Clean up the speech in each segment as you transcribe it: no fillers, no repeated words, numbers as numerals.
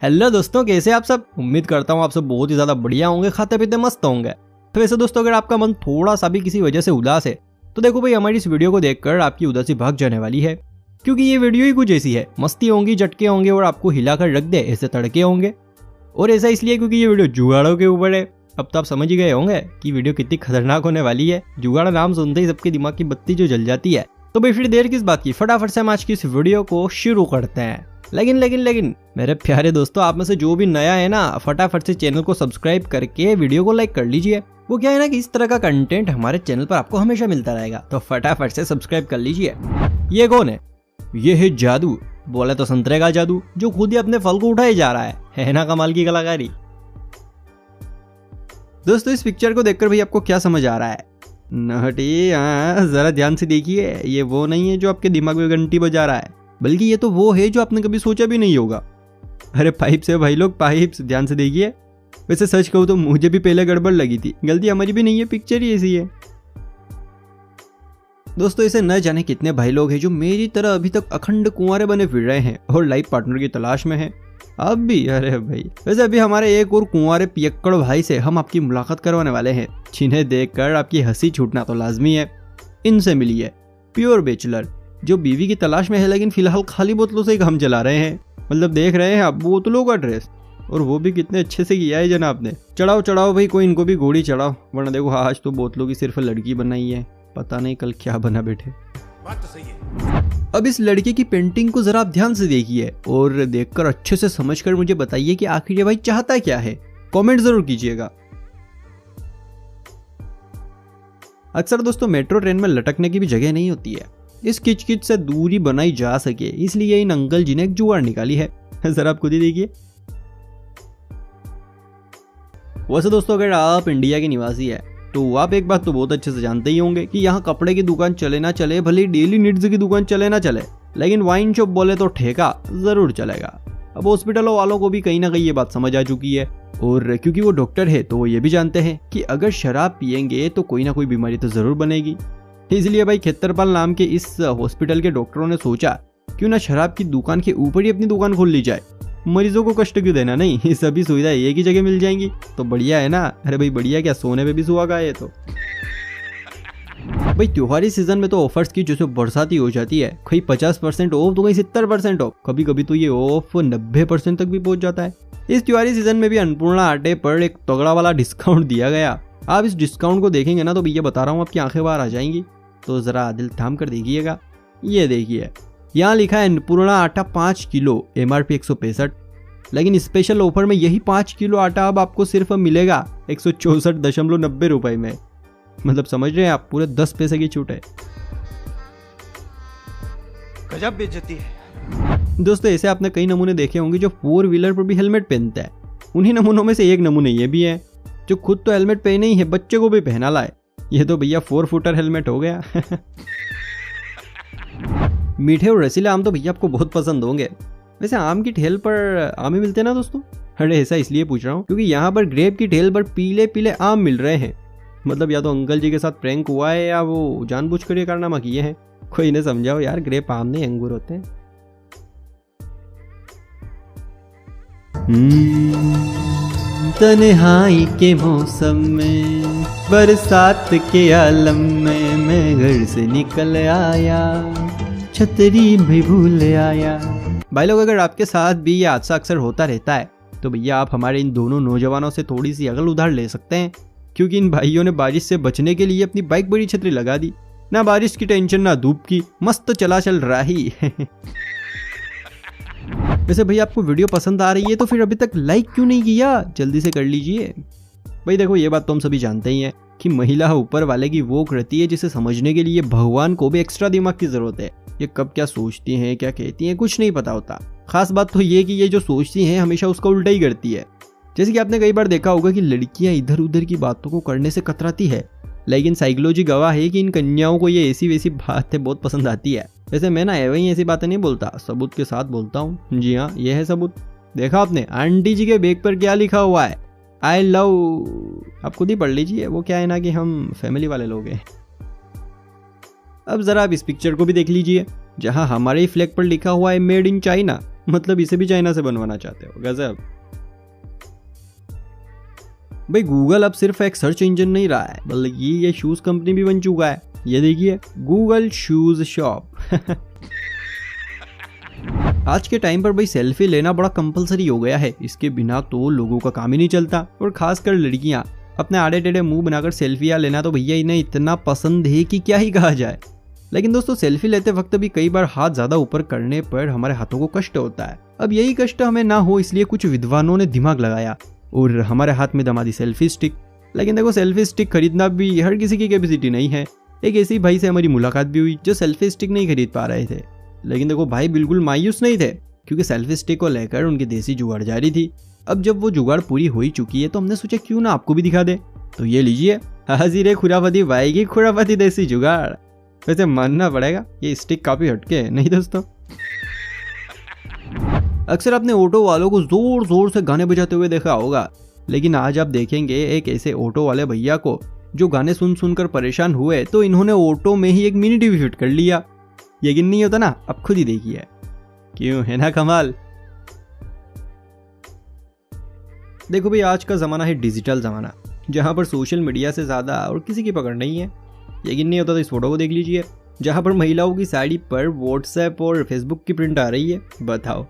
Hello दोस्तों, कैसे आप सब। उम्मीद करता हूँ आप सब बहुत ही ज्यादा बढ़िया होंगे, खाते पीते मस्त होंगे। तो वैसे दोस्तों, अगर आपका मन थोड़ा सा भी किसी वजह से उदास है तो देखो भाई, हमारी इस वीडियो को देखकर आपकी उदासी भाग जाने वाली है, क्योंकि ये वीडियो ही कुछ ऐसी है। मस्ती होंगी, झटके होंगे और आपको हिलाकर रख दे ऐसे तड़के होंगे। और ऐसा इसलिए क्योंकि ये वीडियो जुगाड़ों के ऊपर है। अब तो आप समझ ही गए होंगे कि वीडियो कितनी खतरनाक होने वाली है। जुगाड़ नाम सुनते ही सबके दिमाग की बत्ती जो जल जाती है। तो भाई फिर देर किस बात की, फटाफट से हम आज की इस वीडियो को शुरू करते हैं। लेकिन मेरे प्यारे दोस्तों, आप में से जो भी नया है ना, फटाफट से चैनल को सब्सक्राइब करके वीडियो को लाइक कर लीजिए। वो क्या है ना कि इस तरह का कंटेंट हमारे चैनल पर आपको हमेशा मिलता रहेगा, तो फटाफट से सब्सक्राइब कर लीजिए। ये कौन है? ये है जादू, बोले तो संतरे का जादू, जो खुद ही अपने फल को उठाए जा रहा है ना कमाल की कलाकारी। दोस्तों, इस पिक्चर को देखकर भाई आपको क्या समझ आ रहा है? नहटी, जरा ध्यान से देखिए। ये वो नहीं है जो आपके दिमाग में घंटी बजा रहा है, बल्कि ये तो वो है जो आपने कभी सोचा भी नहीं होगा। अरे पाइप से भाई लोग, पाइप्स, ध्यान से देखिए। वैसे सच कहूँ तो मुझे भी पहले गड़बड़ लगी थी, गलती हमारी भी नहीं है, पिक्चर ही ऐसी है। दोस्तों, ऐसे न जाने कितने भाई लोग हैं जो मेरी तरह अभी तक अखंड कुंवारे बने फिर रहे हैं और लाइफ पार्टनर की तलाश में हैं। अब भी, अरे भाई, वैसे अभी हमारे एक और कुंवारे पियक्कड़ भाई से हम आपकी मुलाकात करवाने वाले हैं, जिन्हें देखकर आपकी हंसी छूटना तो लाजमी है। इनसे मिलिए, प्योर बैचलर, जो बीवी की तलाश में है लेकिन फिलहाल खाली बोतलों से ही काम चला रहे हैं। मतलब देख रहे हैं आप, बोतलों का ड्रेस, और वो भी कितने अच्छे से किया है जनाब ने। चढ़ाओ भाई, कोई इनको भी घोड़ी चढ़ाओ, वरना देखो आज तो बोतलों की सिर्फ लड़की बनाई है, पता नहीं कल क्या बना बैठे। बात तो सही है। अब इस लड़के की पेंटिंग को जरा आप ध्यान से देखिए और देखकर अच्छे से समझकर मुझे बताइए कि आखिर ये भाई चाहता क्या है। कमेंट जरूर कीजिएगा। अक्सर दोस्तों मेट्रो ट्रेन में लटकने की भी जगह नहीं होती है। इस किचकिच से दूरी बनाई जा सके, इसलिए इन अंकल जी ने एक जुगाड़ निकाली है। जरा आप खुद ही देखिए। वैसे दोस्तों, अगर आप इंडिया के निवासी है तो आप एक बात तो बहुत अच्छे से जानते ही होंगे कि यहाँ कपड़े की दुकान चले ना चले, भले डेली नीड्स की दुकान चले ना चले, लेकिन वाइन शॉप बोले तो ठेका जरूर चलेगा। अब हॉस्पिटलों वालों को भी कहीं ना कहीं ये बात समझ आ चुकी है, और क्योंकि वो डॉक्टर है तो वो ये भी जानते हैं कि अगर शराब पियेंगे तो कोई ना कोई बीमारी तो जरूर बनेगी। इसलिए भाई खेतरपाल नाम के इस हॉस्पिटल के डॉक्टरों ने सोचा क्यों ना शराब की दुकान के ऊपर ही अपनी दुकान खोल ली जाए। मरीजों को कष्ट क्यों देना, नहीं, ये सभी सुविधा एक ही जगह मिल जाएंगी तो बढ़िया है ना। अरे भाई बढ़िया क्या, सोने पे भी सुहागा है। तो भाई त्योहारी सीजन में तो ऑफर्स की जैसे बरसाती हो जाती है, कहीं 50% ऑफ तो कहीं 70% ऑफ, कभी कभी तो ये ऑफ 90% तक भी पहुंच जाता है। इस त्योहारी सीजन में भी अन्नपूर्णा आटे पर एक तगड़ा वाला डिस्काउंट दिया गया। आप इस डिस्काउंट को देखेंगे ना तो भैया बता रहा हूँ आपकी आंखें बाहर आ जाएंगी। तो जरा दिल थाम कर देखिएगा। ये देखिए, यहाँ लिखा है अन्नपूर्णा आटा 5 किलो, MRP 165, लेकिन स्पेशल ऑफर में यही 5 किलो आटा अब आपको सिर्फ मिलेगा 164.90 रुपए में। मतलब समझ रहे हैं आप, पूरे 10 पैसे की छूट है। गजब बेइज्जती है। दोस्तों, ऐसे आपने कई नमूने देखे होंगे जो 4 व्हीलर पर भी हेलमेट पहनते हैं। उन्हीं नमूनों में से एक नमूने ये भी है जो खुद तो हेलमेट पहने ही है, बच्चे को भी पहना लाए। ये तो भैया 4 फुटर हेलमेट हो गया। मीठे और रसीले आम तो भैया आपको बहुत पसंद होंगे। वैसे आम की ठेल पर आम ही मिलते हैं ना दोस्तों? अरे ऐसा इसलिए पूछ रहा हूँ क्योंकि यहाँ पर ग्रेप की ठेल पर पीले पीले आम मिल रहे हैं। मतलब या तो अंकल जी के साथ प्रैंक हुआ है या वो जानबूझकर ये कारनामा किए हैं। कोई ने समझाओ यार, ग्रेप आम नहीं अंगूर होते हैं। तन्हाई के मौसम में, बरसात के आलम में, मैं घर से निकल आया, छतरी भी भूल आया। भाई लोग, अगर आपके साथ भी ये हादसा अक्सर होता रहता है तो भैया आप हमारे इन दोनों नौजवानों से थोड़ी सी अकल उधार ले सकते हैं, क्योंकि इन भाइयों ने बारिश से बचने के लिए अपनी बाइक बड़ी छतरी लगा दी। ना बारिश की टेंशन ना धूप की, मस्त चला चल रहा ही। वैसे भाई आपको वीडियो पसंद आ रही है तो फिर अभी तक लाइक क्यों नहीं किया? जल्दी से कर लीजिए। भाई देखो, ये बात तो हम सभी जानते ही हैं कि महिला ऊपर वाले की वो कृति है जिसे समझने के लिए भगवान को भी एक्स्ट्रा दिमाग की जरूरत है। ये कब क्या सोचती हैं, क्या कहती हैं, कुछ नहीं पता होता। खास बात तो ये कि ये जो सोचती हैं हमेशा उसका उल्टा ही करती है। जैसे कि आपने कई बार देखा होगा कि लड़कियां इधर उधर की बातों को करने से कतराती है, लेकिन साइकोलॉजी गवाह है कि इन कन्याओं को ये ऐसी वैसी बातें बहुत पसंद आती है। वैसे मैं ना वही ऐसी बातें नहीं बोलता, सबूत के साथ बोलता हूँ। जी हाँ, ये है सबूत। देखा आपने आंटी जी के बैग पर क्या लिखा हुआ है? I love. आप खुद ही पढ़ लीजिए। वो क्या है ना कि हम फैमिली वाले लोग हैं। अब जरा आप इस पिक्चर को भी देख लीजिए, जहां हमारे फ्लैग पर लिखा हुआ है मेड इन चाइना। मतलब इसे भी चाइना से बनवाना चाहते हो, गजब। भाई गूगल अब सिर्फ एक सर्च इंजन नहीं रहा है, बल्कि ये शूज कंपनी भी बन चुका है। ये देखिए, गूगल शूज शॉप। आज के टाइम पर भाई सेल्फी लेना बड़ा कंपलसरी हो गया है, इसके बिना तो लोगों का काम ही नहीं चलता। और खासकर लड़कियां अपने आड़े टेढ़े मुंह बनाकर सेल्फियां लेना तो भैया इन्हें इतना पसंद है कि क्या ही कहा जाए। लेकिन दोस्तों सेल्फी लेते वक्त भी कई बार हाथ ज्यादा ऊपर करने पर हमारे हाथों को कष्ट होता है। अब यही कष्ट हमें ना हो इसलिए कुछ विद्वानों ने दिमाग लगाया और हमारे हाथ में दमा दी सेल्फी स्टिक। लेकिन देखो सेल्फी स्टिक खरीदना भी हर किसी की कैपेसिटी नहीं है। एक ऐसे भाई से हमारी मुलाकात भी हुई जो सेल्फी स्टिक नहीं खरीद पा रहे थे। लेकिन देखो भाई बिल्कुल मायूस नहीं थे, क्योंकि सेल्फी स्टिक को लेकर उनकी देसी जुगाड़ जारी थी। अब जब वो जुगाड़ पूरी हो ही चुकी है तो हमने सोचा क्यों ना आपको भी दिखा दे। तो ये लीजिए, हाजिर है खुराफती भाई की खुराफती देसी जुगाड़। वैसे मानना पड़ेगा ये स्टिक काफी हटके है, नहीं दोस्तों? अक्सर आपने ऑटो वालों को जोर जोर से गाने बजाते हुए देखा होगा, लेकिन आज आप देखेंगे एक ऐसे ऑटो वाले भैया को जो गाने सुन सुनकर परेशान हुए तो इन्होंने ऑटो में ही एक मिनी टीवी फिट कर लिया। यकीन नहीं होता ना? अब खुद ही देखिए, क्यों है ना कमाल। देखो भाई आज का जमाना है डिजिटल जमाना, जहां पर सोशल मीडिया से ज्यादा और किसी की पकड़ नहीं है। यकीन नहीं होता तो इस फोटो को देख लीजिए, जहां पर महिलाओं की साड़ी पर व्हाट्सएप और फेसबुक की प्रिंट आ रही है। बताओ,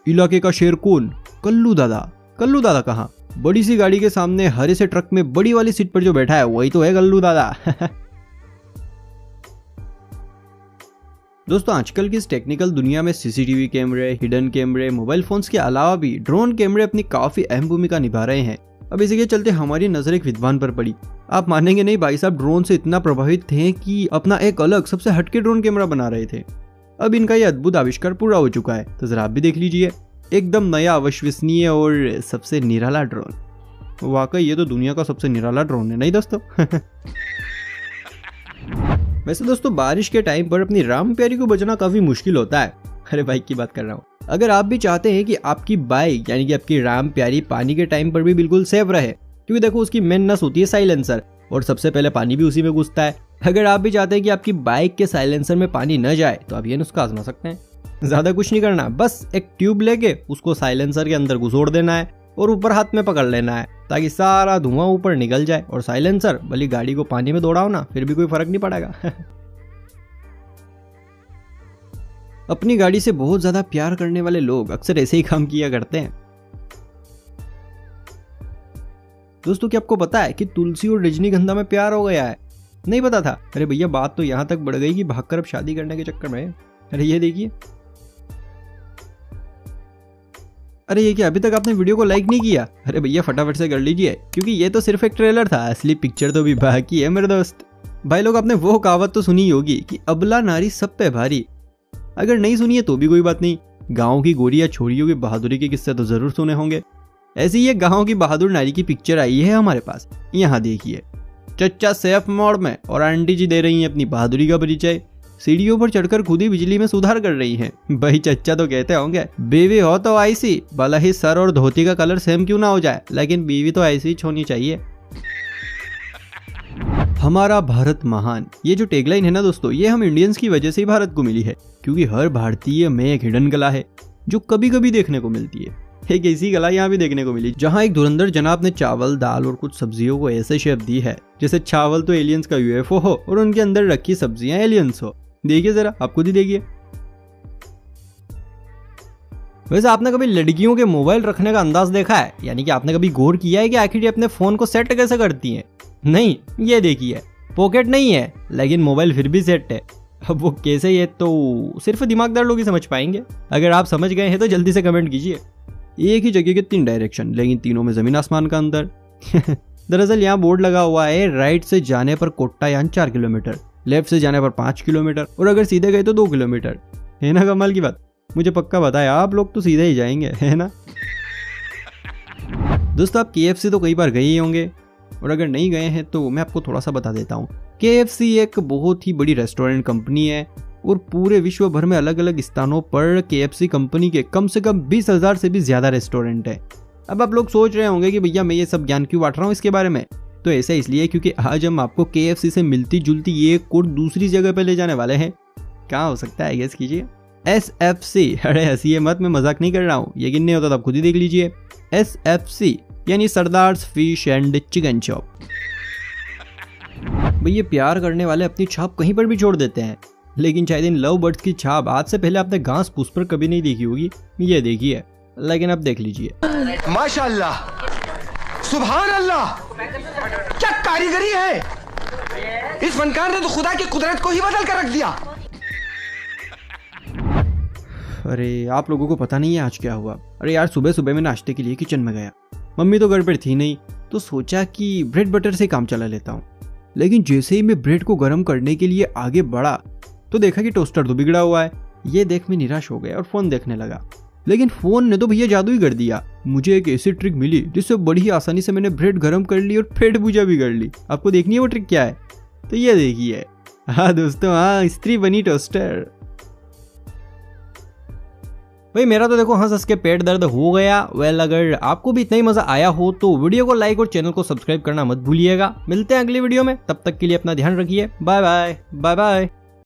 इलाके का शेर कौन? कल्लू दादा। कल्लू दादा कहाँ? बड़ी सी गाड़ी के सामने हरे से ट्रक में बड़ी वाली सीट पर जो बैठा है वही तो है कल्लू दादा। दोस्तों आजकल की इस टेक्निकल दुनिया में सीसीटीवी कैमरे, हिडन कैमरे, मोबाइल फोन्स के अलावा भी ड्रोन कैमरे अपनी काफी अहम भूमिका निभा रहे हैं। अब इसी के चलते हमारी नजर एक विद्वान पर पड़ी। आप मानेंगे नहीं, भाई साहब ड्रोन से इतना प्रभावित थे कि अपना एक अलग सबसे हटके ड्रोन कैमरा बना रहे थे। अब इनका यह अद्भुत आविष्कार पूरा हो चुका है, तो जरा आप भी देख लीजिए। एकदम नया, अविश्वसनीय और सबसे निराला ड्रोन। वाकई ये तो दुनिया का सबसे निराला ड्रोन है, नहीं दोस्तों? वैसे दोस्तों बारिश के टाइम पर अपनी राम प्यारी को बचाना काफी मुश्किल होता है। अरे बाइक की बात कर रहा हूँ। अगर आप भी चाहते हैं कि आपकी बाइक यानी कि आपकी राम प्यारी पानी के टाइम पर भी बिल्कुल सेफ रहे, क्योंकि देखो उसकी मेन नस होती है साइलेंसर, और सबसे पहले पानी भी उसी में घुसता है। अगर आप भी चाहते हैं कि आपकी बाइक के साइलेंसर में पानी न जाए तो आप ये नुस्खा आजमा सकते हैं। ज्यादा कुछ नहीं करना, बस एक ट्यूब लेके उसको साइलेंसर के अंदर घुसोड़ देना है और ऊपर हाथ में पकड़ लेना है, ताकि सारा धुआं ऊपर निकल जाए और साइलेंसर भली गाड़ी को पानी में दौड़ाओ ना, फिर भी कोई फर्क नहीं पड़ेगा। अपनी गाड़ी से बहुत ज्यादा प्यार करने वाले लोग अक्सर ऐसे ही काम किया करते हैं। दोस्तों क्या आपको पता है कि तुलसी और रजनीगंधा में प्यार हो गया है? नहीं पता था? अरे भैया बात तो यहां तक बढ़ गई कि भागकर अब शादी करने के चक्कर में। अरे ये देखिए, अरे ये क्या अभी तक आपने वीडियो को लाइक नहीं किया? अरे भैया फटाफट से कर लीजिए, क्योंकि ये तो सिर्फ एक ट्रेलर था, असली पिक्चर तो भी बाकी है मेरे दोस्त। भाई लोग आपने वो कहावत तो सुनी होगी कि अबला नारी सब पे भारी। अगर नहीं सुनी है तो भी कोई बात नहीं, गाँव की गोरी या छोरियों की बहादुरी के किस्से तो जरूर सुने होंगे। ऐसी ही एक गाँव की बहादुर नारी की पिक्चर आई है हमारे पास, यहाँ देखिए। चच्चा सेफ मोड में और आंटी जी दे रही हैं अपनी बहादुरी का परिचय। सीढ़ियों पर चढ़कर खुद ही बिजली में सुधार कर रही हैं। भाई चच्चा तो कहते होंगे बीवी हो तो ऐसी, भला ही सर और धोती का कलर सेम क्यों ना हो जाए, लेकिन बीवी तो ऐसी ही होनी चाहिए। हमारा भारत महान, ये जो टैगलाइन है ना दोस्तों, ये हम इंडियंस की वजह से ही भारत को मिली है, क्योंकि हर भारतीय में एक हिडन कला है जो कभी कभी देखने को मिलती है। एक ऐसी कला यहाँ भी देखने को मिली जहाँ एक धुरंधर जनाब ने चावल, दाल और कुछ सब्जियों को ऐसे शेप दी है जैसे चावल तो एलियंस का यूएफओ हो और उनके अंदर रखी सब्जियां एलियंस हो। देखिए जरा, आप खुद ही देखिए। वैसे आपने कभी लड़कियों के मोबाइल रखने का अंदाज देखा है? यानी कि आपने कभी गौर किया है कि आखिर ये अपने फोन को सेट कैसे करती हैं? नहीं, ये देखिए, पॉकेट नहीं है लेकिन मोबाइल फिर भी सेट है। अब वो कैसे, ये तो सिर्फ दिमागदार लोग ही समझ पाएंगे। अगर आप समझ गए हैं तो जल्दी से कमेंट कीजिए। एक ही जगह के 3 डायरेक्शन, लेकिन तीनों में जमीन आसमान का अंतर। दरअसल यहाँ बोर्ड लगा हुआ है, राइट से जाने पर कोट्टायान 4 किलोमीटर, लेफ्ट से जाने पर 5 किलोमीटर, और अगर सीधे गए तो 2 किलोमीटर। है ना कमाल की बात? मुझे पक्का बताया आप लोग तो सीधे ही जाएंगे, है ना? दोस्तों आप KFC तो कई बार गए ही होंगे, और अगर नहीं गए हैं तो मैं आपको थोड़ा सा बता देता हूँ। KFC एक बहुत ही बड़ी रेस्टोरेंट कंपनी है और पूरे विश्व भर में अलग अलग स्थानों पर KFC कंपनी के कम से कम 20,000 से भी ज्यादा रेस्टोरेंट है। अब आप लोग सोच रहे होंगे कि भैया मैं ये सब ज्ञान क्यों बांट रहा हूँ इसके बारे में, तो ऐसा इसलिए क्योंकि आज हम आपको KFC से मिलती जुलती एक कोड दूसरी जगह पे ले जाने वाले हैं। कहाँ हो सकता है, गेस कीजिए। SFC, अरे हंसिए मत, मैं मजाक नहीं कर रहा हूँ, यकीन नहीं होता तो आप खुद ही देख लीजिए। SFC यानी sardars fish and chicken chop. भैया प्यार करने वाले अपनी छाप कहीं पर भी छोड़ देते हैं, लेकिन शायद इन लव बर्ड्स की छाप आज से पहले आपने घास फूस पर कभी नहीं देखी होगी। ये देखिए, लेकिन अब देख लीजिए। माशाअल्लाह, सुभान अल्लाह, क्या कारीगरी है। इस फनकार ने तो खुदा की कुदरत को ही बदल कर रख दिया। अरे आप लोगों को पता नहीं है आज क्या हुआ। अरे यार, सुबह सुबह मैं नाश्ते के लिए किचन में गया, मम्मी तो घर पर थी नहीं, तो सोचा कि ब्रेड बटर से काम चला लेता हूँ। लेकिन जैसे ही मैं ब्रेड को गर्म करने के लिए आगे बढ़ा तो देखा कि टोस्टर तो बिगड़ा हुआ है। ये देख मैं निराश हो गया और फोन देखने लगा, लेकिन फोन ने तो भैया जादू ही कर दिया। मुझे एक ऐसी ट्रिक मिली जिससे बड़ी ही आसानी से मैंने ब्रेड गर्म कर ली और पेट पूजा भी कर ली। आपको देखनी है वो ट्रिक क्या है? तो ये देखिए। हाँ दोस्तों, हाँ, स्त्री बनी टोस्टर। भाई मेरा तो देखो हंस हंस के पेट दर्द हो गया। वेल, अगर आपको भी इतना ही मजा आया हो तो वीडियो को लाइक और चैनल को सब्सक्राइब करना मत भूलिएगा। मिलते हैं अगली वीडियो में, तब तक के लिए अपना ध्यान रखिए। Bye bye, bye bye.